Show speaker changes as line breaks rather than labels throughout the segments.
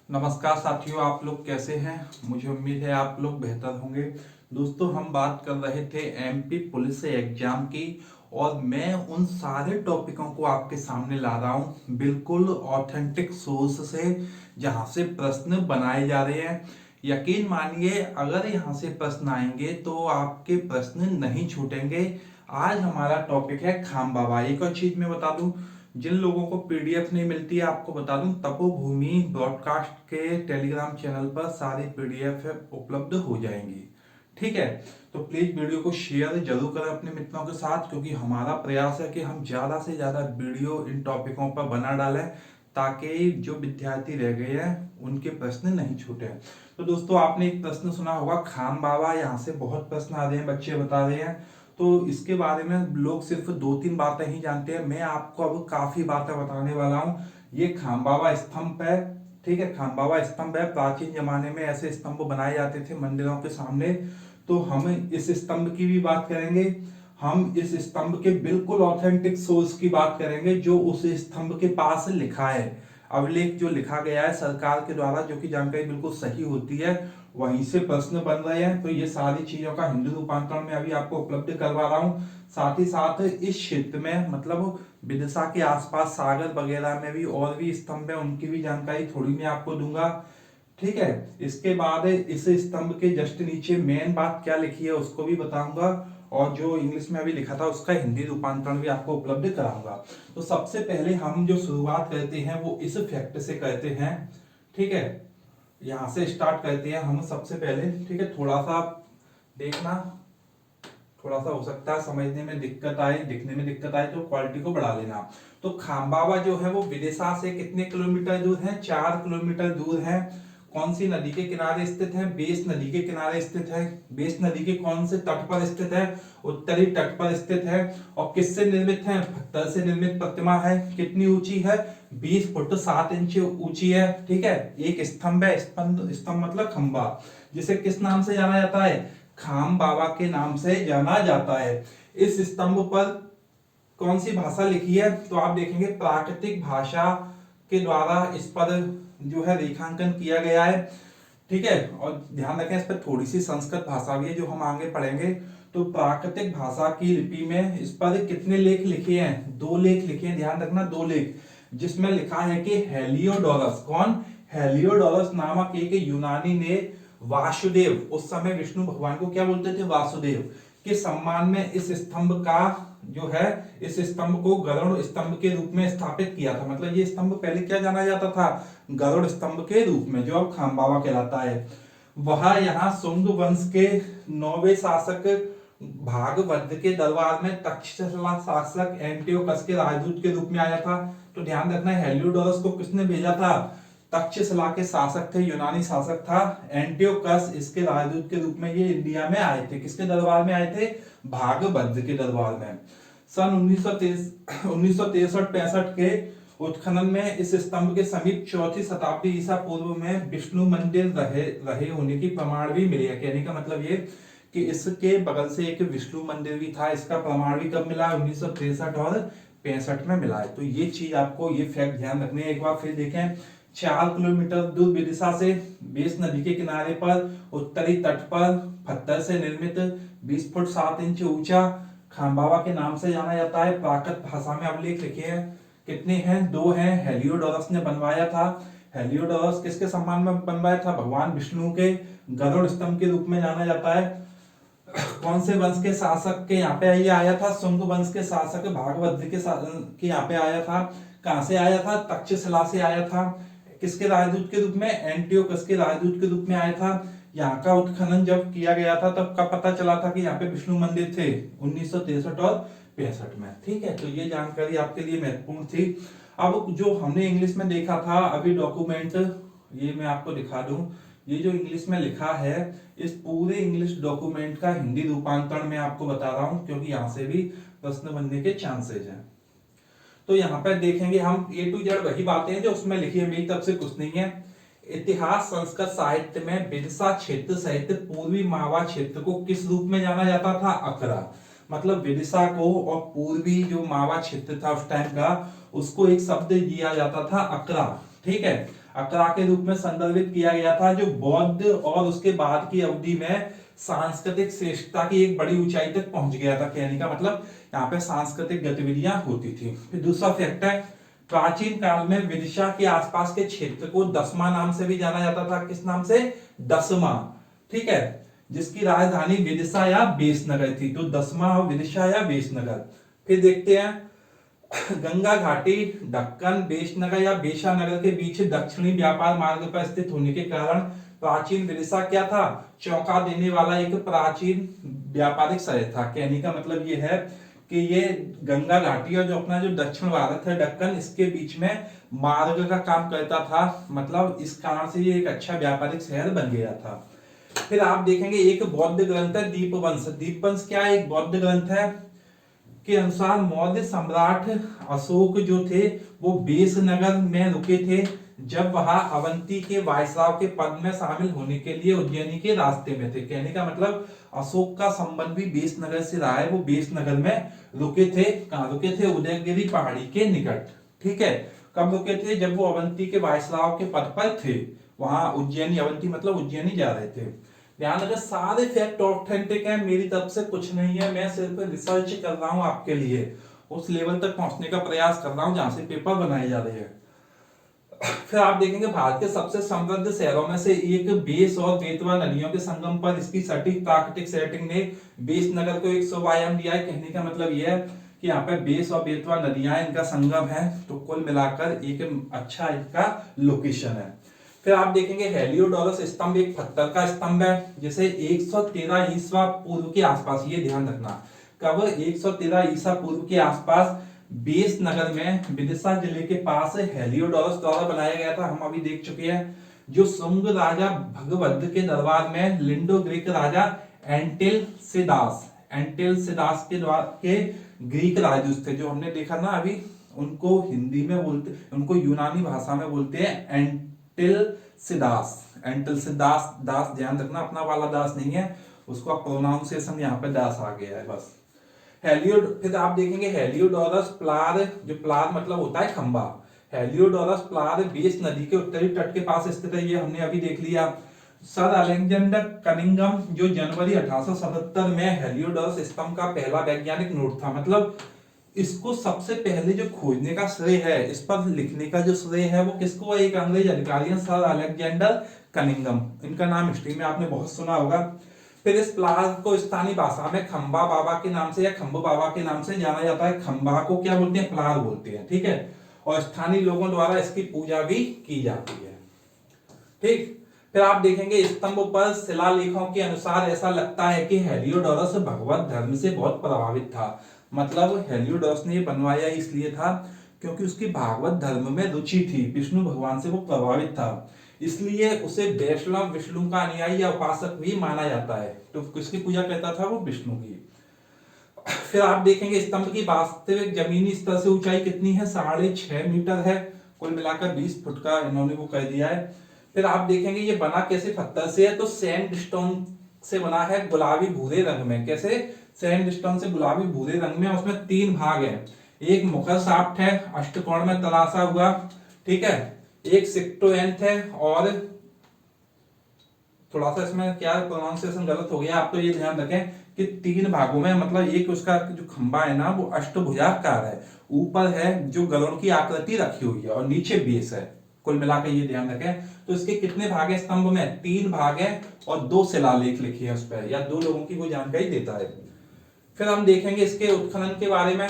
नमस्कार साथियों, आप लोग कैसे हैं। मुझे उम्मीद है आप लोग बेहतर होंगे। दोस्तों, हम बात कर रहे थे एमपी पुलिस एग्जाम की और मैं उन सारे टॉपिकों को आपके सामने ला रहा हूं बिल्कुल ऑथेंटिक सोर्स से, जहां से प्रश्न बनाए जा रहे हैं। यकीन मानिए, अगर यहां से प्रश्न आएंगे तो आपके प्रश्न नहीं छूटेंगे। आज हमारा टॉपिक है खाम बाबा। एक और चीज मैं बता दूं, जिन लोगों को पीडीएफ नहीं मिलती है, आपको बता दूं, तपोभूमि ब्रॉडकास्ट के टेलीग्राम चैनल पर सारी पीडीएफ उपलब्ध हो जाएंगी। ठीक है, तो प्लीज वीडियो को शेयर जरूर करें अपने मित्रों के साथ, क्योंकि हमारा प्रयास है कि हम ज्यादा से ज्यादा वीडियो इन टॉपिकों पर बना डालें, ताकि जो विद्यार्थी रह गए हैं उनके प्रश्न नहीं छूटे। तो दोस्तों, आपने एक प्रश्न सुना होगा खान बाबा, यहाँ से बहुत प्रश्न आ रहे हैं, बच्चे बता रहे हैं। तो इसके बारे में लोग सिर्फ दो तीन बातें ही जानते हैं। मैं आपको अब काफी बातें बताने वाला हूँ। ये खामबाबा स्तंभ है। ठीक है, खामबाबा स्तंभ है। प्राचीन जमाने में ऐसे स्तंभ बनाए जाते थे मंदिरों के सामने। तो हम इस स्तंभ की भी बात करेंगे। हम इस स्तंभ के बिल्कुल ऑथेंटिक सोर्स की बात करेंगे, जो उस स्तंभ के पास लिखा है, अभिलेख जो लिखा गया है सरकार के द्वारा, जो कि जानकारी बिल्कुल सही होती है, वहीं से प्रश्न बन रहे हैं। तो ये सारी चीजों का हिंदी रूपांतरण में अभी आपको उपलब्ध करवा रहा हूँ। साथ ही साथ इस क्षेत्र में, मतलब विदिशा के आसपास सागर वगैरह में भी और भी स्तंभ है, उनकी भी जानकारी थोड़ी मैं आपको दूंगा। ठीक है, इसके बाद इस स्तंभ के जस्ट नीचे मेन बात क्या लिखी है उसको भी बताऊंगा, और जो इंग्लिश में अभी लिखा था उसका हिंदी रूपांतरण भी आपको उपलब्ध कराऊंगा। तो सबसे पहले हम जो शुरुआत करते हैं वो इस फैक्ट से करते हैं। ठीक है, यहां से स्टार्ट करते हैं हम सबसे पहले। ठीक है, थोड़ा सा देखना, थोड़ा सा हो सकता है समझने में दिक्कत आए, दिखने में दिक्कत आए, तो क्वालिटी को बढ़ा लेना। तो खामबाबा जो है वो विदिशा से कितने किलोमीटर दूर है? 4 किलोमीटर दूर है। कौन सी नदी के किनारे स्थित है? बेस नदी के किनारे स्थित है। बेस नदी के कौन से तट पर स्थित है? उत्तरी तट पर स्थित है। और किससे निर्मित है? पत्थर से निर्मित प्रतिमा है। कितनी ऊंची है? 20 फुट 7 इंच ऊंची है। ठीक है, एक स्तंभ है। स्तंभ स्तंभ मतलब खंबा, जिसे किस नाम से जाना जाता है? खाम बाबा के नाम से जाना जाता है। इस स्तंभ पर कौन सी भाषा लिखी है? तो आप देखेंगे प्राकृतिक भाषा के द्वारा इस पर जो है रेखांकन किया गया है। ठीक है, और ध्यान रखें, इस पर थोड़ी सी संस्कृत भाषा भी है जो हम आगे पढ़ेंगे। तो प्राकृतिक भाषा की लिपि में इस पर कितने लेख लिखे हैं? 2 लेख लिखे हैं। ध्यान रखना, 2 लेख, जिसमें लिखा है कि हेलियोडोरस, कौन? हेलियोडोरस नामक एक यूनानी ने वासुदेव, उस समय विष्णु भगवान को क्या बोलते थे? वासुदेव, के सम्मान में इस स्तंभ का जो है, इस स्तंभ को गरुड़ स्तंभ के रूप में स्थापित किया था। मतलब ये स्तंभ पहले क्या जाना जाता था? गरुड़ स्तंभ के रूप में, जो अब खामबाबा कहलाता है। वह यहाँ शुंग वंश के 9वें शासक भागभद्र के दरबार में तक्षशिला शासक एंटियोकस के राजदूत के रूप में आया था। तो ध्यान रखना, हेलियोडोरस को किसने भेजा था? तक्षशिला के शासक थे, यूनानी शासक था एंटियोकस, इसके राजदूत के रूप में ये इंडिया में आए थे। किसके दरबार में आए थे? भागभद्र के दरबार में। सन 1963-65 के उत्खनन में इस स्तंभ के समीप 4वीं शताब्दी ईसा पूर्व में विष्णु मंदिर रहे होने की प्रमाण भी मिले है। कहने का मतलब ये कि इसके बगल से एक विष्णु मंदिर भी था। इसका प्रमाण भी कब मिला? 1963 और 65 में मिला है। तो ये चीज आपको, ये फैक्ट ध्यान रखने। एक बार फिर देखें, 4 किलोमीटर दूर विदिशा से, बेस नदी के किनारे पर, उत्तरी तट पर, पत्थर से निर्मित, 20 फुट 7 इंच ऊंचा, खामबाबा के नाम से जाना जाता है। प्राकृत भाषा में अभिलेख लिखे हैं। कितने हैं? 2 हैं। हेलियोडोरस ने बनवाया था। हेलियोडोरस किसके सम्मान में बनवाया था? भगवान विष्णु के। गरुड़ स्तंभ के रूप में जाना जाता है। कौन से वंश के शासक के यहाँ पे ये आया था? शुंग वंश के शासक भागभद्र के यहाँ पे आया था। कहां से आया था? तक्षशिला से आया था। किसके राजदूत के रूप में? एंटियोकस के राजदूत के रूप में आया था। यहाँ का उत्खनन जब किया गया था तब का पता चला था कि यहाँ पे विष्णु मंदिर थे, 1963 और 65 में। ठीक है, तो ये जानकारी आपके लिए महत्वपूर्ण थी। अब जो हमने इंग्लिश में देखा था अभी डॉक्यूमेंट, ये मैं आपको दिखा दूं। ये जो इंग्लिश में लिखा है, इस पूरे इंग्लिश डॉक्यूमेंट का हिंदी रूपांतरण मैं आपको बता रहा हूं, क्योंकि यहां से भी प्रश्न बनने के चांसेस हैं। तो यहाँ पर देखेंगे हम A to Z वही बातें हैं जो उसमें लिखी है, मेरी तरफ से कुछ नहीं है। इतिहास संस्कृत साहित्य में विदिशा क्षेत्र सहित पूर्वी मावा क्षेत्र को किस रूप में जाना जाता था? अकरा। मतलब विदिशा को और पूर्वी जो मावा क्षेत्र था उस टाइम का, उसको एक शब्द दिया जाता था, अकरा। ठीक है, अकरा के रूप में संदर्भित किया गया था, जो बौद्ध और उसके बाद की अवधि में सांस्कृतिक श्रेष्ठता की एक बड़ी ऊंचाई तक पहुंच गया था। कहने का मतलब यहाँ पे सांस्कृतिक गतिविधियां होती थी। फिर दूसरा फैक्ट है, प्राचीन काल में विदिशा के आसपास के क्षेत्र को दसमा नाम से भी जाना जाता था। किस नाम से? दसमा। ठीक है, जिसकी राजधानी विदिशा या बेसनगर थी। तो दसमा और विदिशा या बेसनगर। फिर देखते हैं, गंगा घाटी दक्कन बेशनगर या बेशानगर के बीच दक्षिणी व्यापार मार्ग पर स्थित होने के कारण प्राचीन विदिशा क्या था? चौंका देने वाला एक प्राचीन व्यापारिक शहर था। कहने का मतलब ये है कि ये गंगा घाटी और जो अपना जो दक्षिण भारत है दक्कन, इसके बीच में मार्ग का काम करता था। मतलब इस कारण से ये एक अच्छा व्यापारिक शहर बन गया था। फिर आप देखेंगे एक बौद्ध ग्रंथ है दीपवंश। दीपवंश क्या है? एक बौद्ध ग्रंथ है के अनुसार मौर्य सम्राट अशोक जो थे वो बेसनगर में रुके थे जब वह अवंती के वायसराय के पद में शामिल होने के लिए उज्जैनी के रास्ते में थे। कहने का मतलब अशोक का संबंध भी बेसनगर से रहा है। वो बेसनगर में रुके थे। कहां रुके थे? उदयगिरी पहाड़ी के निकट। ठीक है, कब रुके थे? जब वो अवंती के वायसराय के पद पर थे। वहां उज्जैनी, अवंती मतलब उज्जैनी जा रहे थे। ध्यान रखें, सारे फैक्ट ऑथेंटिक है, मेरी तरफ से कुछ नहीं है। मैं सिर्फ रिसर्च कर रहा हूं आपके लिए, उस लेवल तक पहुंचने का प्रयास कर रहा हूं जहां से पेपर बनाए जा रहे हैं। फिर आप देखेंगे भारत के सबसे समृद्ध शहरों में से एक बेस और बेतवा नदियों के संगम पर इसकी सटीक प्राकृतिक सेटिंग ने बेस नगर को एक शोभा आयाम दिया है। कहने का मतलब यह है कि यहाँ पे बेस और बेतवा नदियां इनका संगम है, तो कुल मिलाकर एक अच्छा इनका लोकेशन है। फिर आप देखेंगे हेलियोडोरस स्तंभ एक पत्थर का स्तंभ है जिसे 113 ईसा पूर्व के आसपास, ये ध्यान रखना, कब? 113 ईसा पूर्व के आसपास बेस नगर में विदिशा जिले के पास हेलियोडोरस द्वारा बनाया गया था। हम अभी देख चुके हैं, जो शुंग राजा भगभद्र के दरबार में लिंडो ग्रीक राजा एंटिलसिदास के ग्रीक राजदूत थे, जो हमने देखा ना अभी, उनको हिंदी में बोलते, उनको यूनानी भाषा में बोलते हैं एंटिलसिदास दास। ध्यान रखना, अपना वाला दास नहीं है, उसका प्रोनाउंसिएशन यहाँ पे दास आ गया है बस। फिर आप देखेंगे हेलियोडोरस प्लार, जो प्लार मतलब होता है खंबा। हेलियोडोरस प्लार बेस नदी के उत्तरी तट के पास स्थित है, ये हमने अभी देख लिया। सर अलेक्जेंडर कनिंगम जो जनवरी 1877 में हेलियोडोरस स्तंभ का पहला वैज्ञानिक नोट था। मतलब इसको सबसे पहले जो खोजने का श्रेय है, इस पर लिखने का जो श्रेय है वो किसको है? एक अंग्रेज अधिकारी है, सर अलेक्जेंडर कनिंगम। इनका नाम हिस्ट्री में आपने बहुत सुना होगा। फिर इस प्लाज को स्थानीय भाषा में खंबा बाबा के नाम से या खंबू बाबा के नाम से जाना जाता है। खंबा को क्या बोलते हैं? प्लाज बोलते हैं। ठीक है, और स्थानीय लोगों द्वारा इसकी पूजा भी की जाती है। ठीक, फिर आप देखेंगे स्तंभ पर शिलालेखों के अनुसार ऐसा लगता है कि हेलियोडोरस भगवत धर्म से बहुत प्रभावित था। मतलब हेलियोडोरस ने बनवाया इसलिए था क्योंकि उसकी भागवत धर्म में रुचि थी, विष्णु भगवान से वो प्रभावित था, इसलिए उसे वैष्णव विष्णु का अनुयायी या उपासक भी माना जाता है। तो किसकी पूजा करता था वो? विष्णु की। फिर आप देखेंगे स्तंभ की वास्तविक जमीनी स्तर से ऊंचाई कितनी है? 6.5 मीटर है। कुल मिलाकर 20 फुट का इन्होंने वो कर दिया है। फिर आप देखेंगे ये बना कैसे पत्थर से है? तो सैंडस्टोन से बना है, गुलाबी भूरे रंग में। कैसे? सैंडस्टोन से गुलाबी भूरे रंग में। उसमें 3 भाग है, एक मुखर शाफ्ट है अष्टकोण में तराशा हुआ, ठीक है, एक सिक्टोएंथ है, और थोड़ा सा इसमें क्या प्रोनाउंसिएशन गलत हो गया, आप तो ये ध्यान रखें कि 3 भागों में, मतलब एक उसका जो खंबा है ना वो अष्टभुजाकार है, ऊपर है जो गरुड़ की आकृति रखी हुई है और नीचे बेस है। कुल मिलाकर ये ध्यान रखें। तो इसके कितने भाग है स्तंभ में? 3 भाग है और 2 शिलालेख लिखे हैं उस पर, या 2 लोगों की वो जानकारी देता है। फिर हम देखेंगे इसके उत्खनन के बारे में।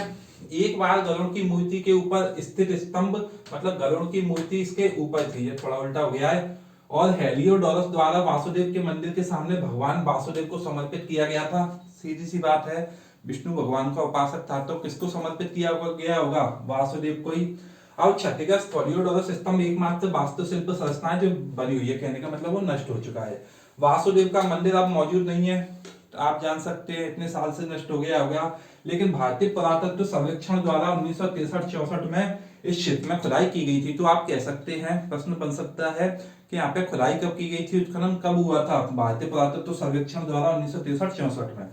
एक बार गरुड़ की मूर्ति के ऊपर स्थित स्तंभ, मतलब गरुड़ की मूर्ति इसके ऊपर थी, ये थोड़ा उल्टा हो गया है, और हेलियोडोरस द्वारा वासुदेव के मंदिर के सामने भगवान वासुदेव को समर्पित किया गया था। सीधी सी बात है, विष्णु भगवान का उपासक था तो किसको समर्पित किया गया होगा? वासुदेव को ही। अब क्षतिग्रस्त हेलियोडोरस स्तंभ एकमात्र वास्तुशिल्प संरचना है जो बनी हुई है। कहने का मतलब वो नष्ट हो चुका है। वासुदेव का मंदिर अब मौजूद नहीं है, आप जान सकते हैं इतने साल से नष्ट हो गया होगा। लेकिन भारतीय पुरातत्व सर्वेक्षण द्वारा 1963-64 में इस क्षेत्र में खुदाई की गई थी। तो आप कह सकते हैं, प्रश्न बन सकता है कि यहाँ पे खुदाई कब की गई थी, उत्खनन कब हुआ था? भारतीय पुरातत्व सर्वेक्षण द्वारा 1963-64 में।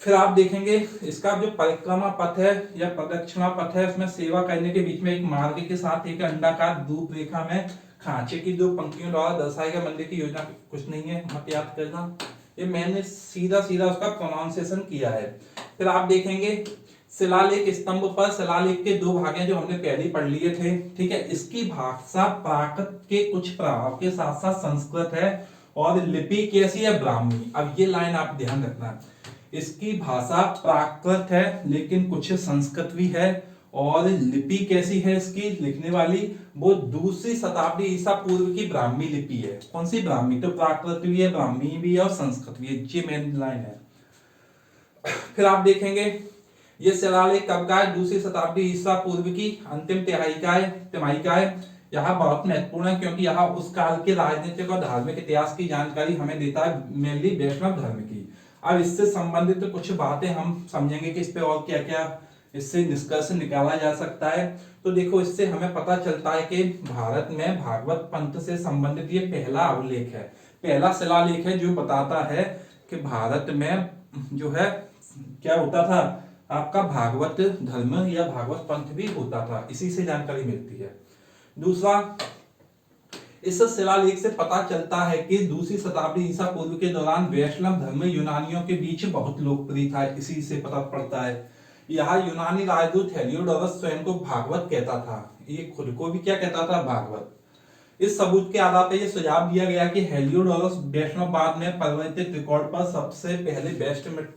फिर आप देखेंगे इसका जो परिक्रमा पथ है या प्रदक्षिणा पथ है, उसमें सेवा करने के बीच में एक मार्ग के साथ एक अंडाकार रूपरेखा में खांचे की दो पंक्तियों द्वारा दर्शाए गए मंदिर की योजना। कुछ नहीं है, मत याद करना, ये मैंने सीधा सीधा उसका प्रोनाउंसिएशन किया है। फिर आप देखेंगे शिलालेख स्तंभ पर शिलालेख के दो भाग हैं जो हमने पहले पढ़ लिए थे, ठीक है। इसकी भाषा प्राकृत के कुछ प्रभाव के साथ साथ संस्कृत है और लिपि कैसी है, ब्राह्मी। अब ये लाइन आप ध्यान रखना, इसकी भाषा प्राकृत है लेकिन कुछ संस्कृत भी है, और लिपि कैसी है इसकी लिखने वाली, वो दूसरी शताब्दी ईसा पूर्व की ब्राह्मी लिपि है। कौन सी ब्राह्मी, तो प्राकृत भी है, ब्राह्मी भी है और संस्कृत भी है, ये मेन लाइन है। फिर आप देखेंगे ये शिलालेख कब का है, दूसरी शताब्दी ईसा पूर्व की अंतिम तिमाही का है। यहाँ बहुत महत्वपूर्ण है क्योंकि यहाँ उस काल के राजनीतिक और धार्मिक इतिहास की जानकारी हमें देता है, मेनली वैष्णव धर्म की। अब इससे संबंधित तो कुछ बातें हम समझेंगे कि इस पे और क्या क्या इससे निष्कर्ष निकाला जा सकता है। तो देखो, इससे हमें पता चलता है कि भारत में भागवत पंथ से संबंधित ये पहला अभिलेख है, पहला शिलालेख है जो बताता है कि भारत में जो है क्या होता था, आपका भागवत धर्म या भागवत पंथ भी होता था, इसी से जानकारी मिलती है। दूसरा, इस शिलालेख से पता चलता है कि दूसरी शताब्दी ईसा पूर्व के दौरान वैष्णव धर्म यूनानियों के बीच बहुत लोकप्रिय था, इसी से पता पड़ता है। यहाँ यूनानी राजदूत हेलियोडोरस स्वयं को भागवत कहता था, ये खुद को भी क्या कहता था, भागवत। इस सबूत के आधार पर यह सुझाव दिया गया कि हेलियोडोरस वैष्णववाद में परिवर्तित रिकॉर्ड पर सबसे पहले बेस्ट में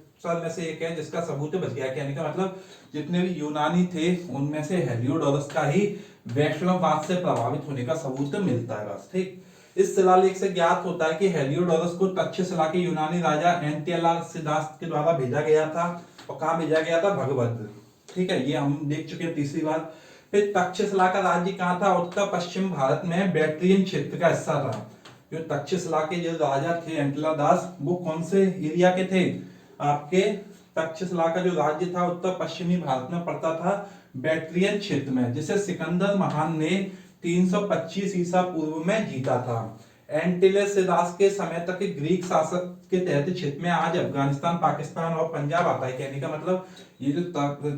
से एक है जिसका सबूत बच गया। कहने का मतलब जितने भी यूनानी थे उनमें से हेलियोडोरस का ही वैष्णववाद से प्रभावित होने का सबूत मिलता है, बस, ठीक। इस शिलालेख से ज्ञात होता है कि हेलियोडोरस को तक्षशिला के यूनानी राजा एंटिलसिदास के द्वारा भेजा गया था, और कहाँ भेजा गया था, भगवत, ठीक है, ये हम देख चुके हैं तीसरी बार। फिर तक्षशिला का राज्य कहाँ था, उत्तर पश्चिम भारत में बैक्ट्रियन क्षेत्र का हिस्सा था। जो तक्षशिला के जो राजा थे एंटिलदास, वो कौन से एरिया के थे, आपके तक्षशिला का जो राज्य था उत्तर पश्चिमी भारत में पड़ता था, बैक्ट्रियन क्षेत्र में, जिसे सिकंदर महान ने 325 ईसा पूर्व में जीता था। एंटिलसिदास के समय तक ग्रीक शासक के तहत क्षेत्र में आज अफगानिस्तान, पाकिस्तान और पंजाब आता है। कहने का मतलब ये जो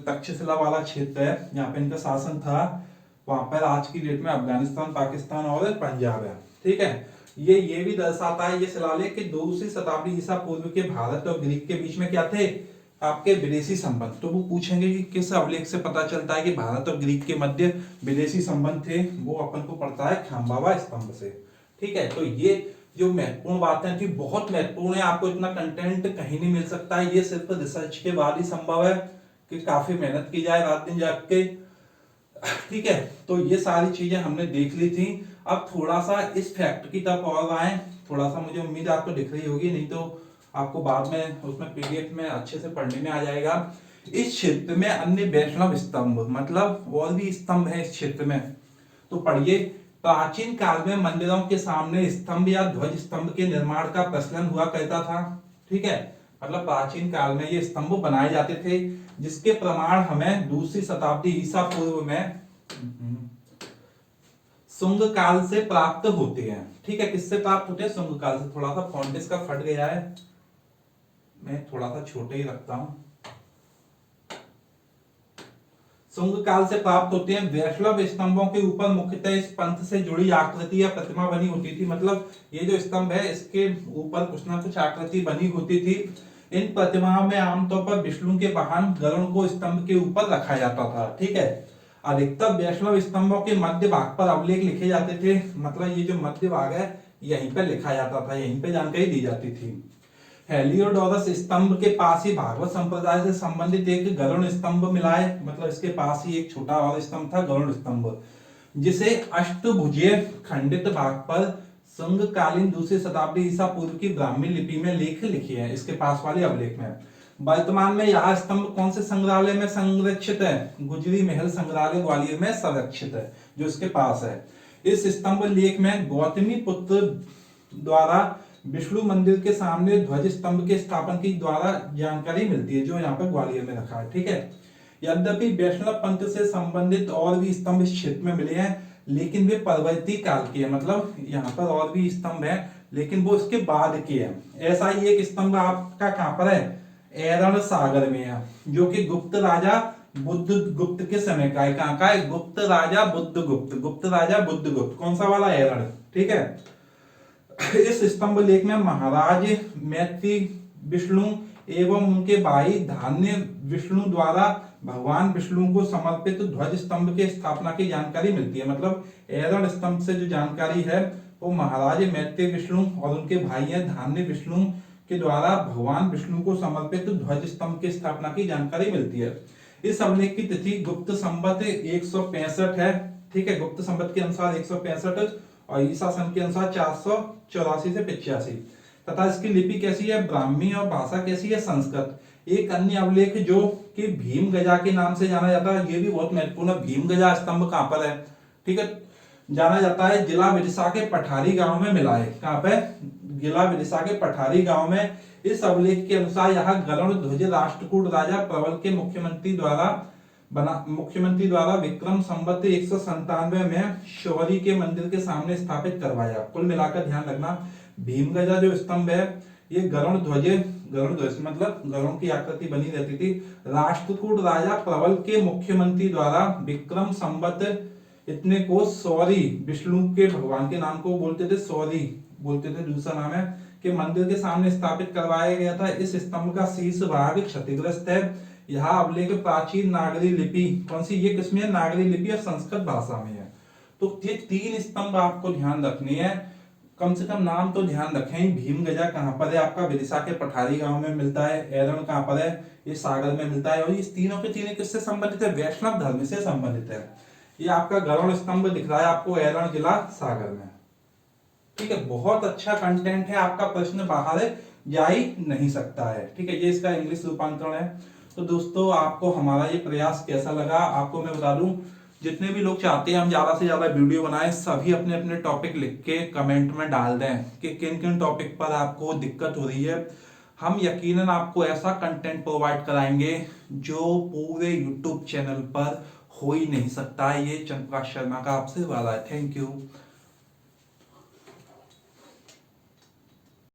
तक्षशिला वाला क्षेत्र है जहाँ पे इनका शासन था, वहां पर आज की डेट में अफगानिस्तान, पाकिस्तान और पंजाब है, ठीक है। ये भी दर्शाता है ये शिलालेख कि दूसरी शताब्दी ईसा पूर्व के भारत और ग्रीक के बीच में क्या थे, आपके विदेशी संबंध। तो वो पूछेंगे कि किस अभिलेख से पता चलता है कि भारत और ग्रीक के मध्य विदेशी संबंध थे, वो अपन को पड़ता है खाम्बावा स्तंभ से, ठीक है। तो ये जो महत्वपूर्ण बातें थी बहुत महत्वपूर्ण है, आपको इतना कंटेंट कहीं नहीं मिल सकता है, ये सिर्फ रिसर्च के बाद ही संभव है कि काफी मेहनत की जाए रात दिन जाग के, ठीक है। तो ये सारी चीजें हमने देख ली थी। अब थोड़ा सा इस फैक्ट की तरफ और आए, थोड़ा सा मुझे उम्मीद आपको दिख रही होगी, नहीं तो आपको बाद में उसमें पीडीएफ में अच्छे से पढ़ने में आ जाएगा। इस क्षेत्र में अन्य वैष्णव स्तंभ, मतलब और भी स्तंभ है इस क्षेत्र में, तो पढ़िए। प्राचीन काल में मंदिरों के सामने स्तंभ या ध्वज स्तंभ के निर्माण का प्रचलन हुआ करता था, ठीक है। मतलब प्राचीन काल में ये स्तंभ बनाए जाते थे, जिसके प्रमाण हमें दूसरी शताब्दी ईसा पूर्व में शुंग काल से प्राप्त होते हैं, ठीक है। किससे प्राप्त होते हैं, शुंग काल से। थोड़ा सा फॉन्ट इसका फट गया है, मैं थोड़ा सा छोटे ही रखता हूं। शुंग काल से प्राप्त होते हैं। वैष्णव स्तंभों के ऊपर मुख्यतः इस पंथ से जुड़ी आकृति या प्रतिमा बनी होती थी, मतलब ये जो स्तंभ है इसके ऊपर कुछ ना कुछ आकृति बनी होती थी। इन प्रतिमाओं में आमतौर पर विष्णु के वाहन गरुड़ को स्तंभ के ऊपर रखा जाता था, ठीक है। अधिकतर वैष्णव स्तंभों के मध्य भाग पर अभिलेख लिखे जाते थे, मतलब ये जो मध्य भाग है यहीं पर लिखा जाता था, यहीं पे जानकारी दी जाती थी। हेलियोडोरस स्तंभ के पास ही भागवत संप्रदाय से संबंधित एक गरुड़ स्तंभ मिला है, मतलब इसके पास ही एक छोटा और स्तंभ था, गरुड़ स्तंभ, जिसे अष्टभुजीय खंडित भाग पर संघकालीन दूसरी शताब्दी ईसा पूर्व की ब्राह्मी लिपि में लेख लिखे हैं, इसके पास वाले अभिलेख में। वर्तमान में यह स्तंभ कौन से संग्रहालय में संरक्षित है, गुजरी महल संग्रहालय ग्वालियर में संरक्षित है, जो इसके पास है। इस स्तंभ लेख में गौतमी पुत्र द्वारा विष्णु मंदिर के सामने ध्वज स्तंभ के स्थापन की द्वारा जानकारी मिलती है, जो यहाँ पे ग्वालियर में रखा है, ठीक है। यद्यपि वैष्णव पंथ से संबंधित और भी स्तंभ इस क्षेत्र में मिले हैं, लेकिन वे परवर्ती काल के हैं, मतलब यहाँ पर और भी स्तंभ है लेकिन वो इसके बाद के हैं। ऐसा ही एक स्तंभ आपका कहाँ पर है, एरण सागर में है, जो कि गुप्त राजा बुद्ध गुप्त के समय का है। कहाँ का है? गुप्त राजा बुद्ध गुप्त, गुप्त राजा बुद्ध गुप्त। कौन सा वाला? एरण। ठीक है। इस स्तंभ लेख में महाराज मैत्री विष्णु एवं उनके भाई धान्य विष्णु द्वारा भगवान विष्णु को समर्पित ध्वज स्तंभ के स्थापना की जानकारी मिलती है। मतलब एरण स्तंभ से जो जानकारी है वो महाराज मैत्री विष्णु और उनके भाई हैं धान्य विष्णु के द्वारा भगवान विष्णु को समर्पित ध्वज स्तंभ की स्थापना की जानकारी मिलती है। इस अभिलेख की तिथि गुप्त संवत 165 है। ठीक है, गुप्त संवत के अनुसार 165 और ईसा सन के अनुसार 484 से 85। तथा इसकी लिपि कैसी है? ब्राह्मी और भाषा कैसी है? संस्कृत। एक अन्य अभिलेख जो कि भीम गजा के नाम से जाना जाता है, ये भी बहुत महत्वपूर्ण है। भीम गजा स्तंभ कहां पर है? ठीक है, जाना जाता है जिला विदिशा के पठारी गांव में मिला है। कहां पे? जिला विदिशा के पठारी गांव में। इस अभिलेख के अनुसार यहाँ गरुड़ ध्वज राष्ट्रकूट राजा प्रबल के मुख्यमंत्री द्वारा विक्रम संवत 197 में शौरी के मंदिर के सामने स्थापित करवाया। कुल मिलाकर ध्यान रखना, भीमगजा जो स्तंभ है ये गरुड़ ध्वज मतलब गरुड़ की आकृति बनी रहती थी। राष्ट्रकूट राजा प्रबल के मुख्यमंत्री द्वारा विक्रम संवत इतने को सौरी, विष्णु के भगवान के नाम को बोलते थे सौरी, बोलते थे, दूसरा नाम है, के मंदिर के सामने स्थापित करवाया गया था। इस स्तंभ का शीर्ष भाग क्षतिग्रस्त है। यहाँ अभिलेख प्राचीन नागरी लिपि, कौन सी? ये किसमें है? नागरी लिपि और संस्कृत भाषा में है। तो ये 3 स्तंभ आपको ध्यान रखनी है, कम से कम नाम तो ध्यान रखें। भीम गजा कहाँ पर है? आपका विदिशा के पठारी गांव में मिलता है। एरण कहाँ पर है? ये सागर में मिलता है। और ये तीनों के तीनों किससे संबंधित है? वैष्णव धर्म से संबंधित है। ये आपका गरुड़ स्तंभ दिख रहा है आपको एरण जिला सागर में। ठीक है, बहुत अच्छा कंटेंट है, आपका प्रश्न बाहर जा ही नहीं सकता है। ठीक है, ये इसका इंग्लिश रूपांतरण है। तो दोस्तों आपको हमारा ये प्रयास कैसा लगा? आपको मैं बता दूं, जितने भी लोग चाहते हैं हम ज्यादा से ज्यादा वीडियो बनाएं, सभी अपने अपने टॉपिक लिख के कमेंट में डाल दें कि किन किन टॉपिक पर आपको दिक्कत हो रही है। हम यकीनन आपको ऐसा कंटेंट प्रोवाइड कराएंगे जो पूरे यूट्यूब चैनल पर हो ही नहीं सकता। ये चंद्रप्रकाश शर्मा का आपसे वादा है। Thank you.